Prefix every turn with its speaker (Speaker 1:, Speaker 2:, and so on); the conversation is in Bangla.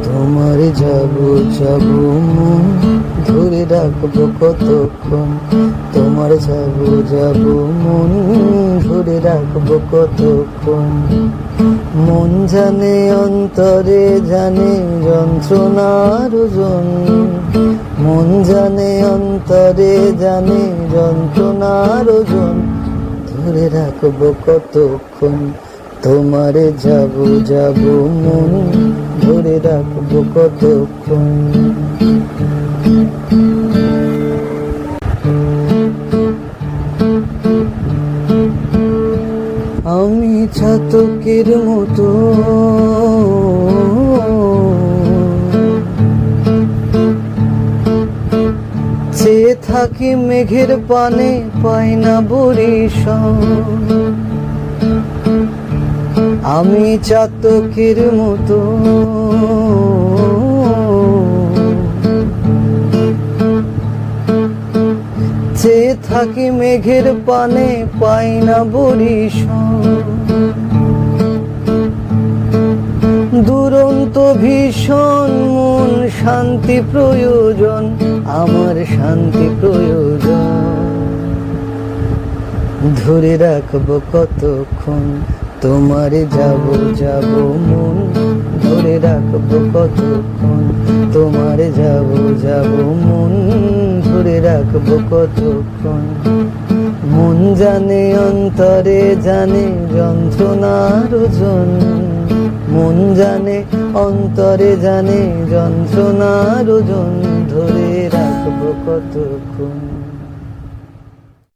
Speaker 1: তোমার যাবো যাবো মন ধরে রাখবো কতক্ষণ, তোমার যাবো যাবো মন ধরে রাখবো কতক্ষণ। মন জানে অন্তরে জানে যন্ত্রণার ওজন, মন জানে অন্তরে জানে যন্ত্রণার ওজন। ধরে রাখবো কতক্ষণ, তোমার যাবো যাবো মন ধরে রাখবো কতক্ষণ। আমি চাতকের মতো চেয়ে থাকি মেঘের পানে, পাই না বরিশান। আমি চাতকের মতো চেয়ে থাকি মেঘের পানে, পাই না বরিশান। দুরন্ত ভীষণ মন শান্তি প্রয়োজন, আমার শান্তি প্রয়োজন। ধরে রাখবো কতক্ষণ, তোমার যাবো যাবো মন ধরে রাখবো কতক্ষণ, তোমার যাবো যাবো মন ধরে রাখবো কতক্ষণ। মন জানে অন্তরে জানে যন্ত্রণার ওজন, মন জানে অন্তরে জানে যন্ত্রণার ওজন। ধরে রাখবো কতক্ষণ।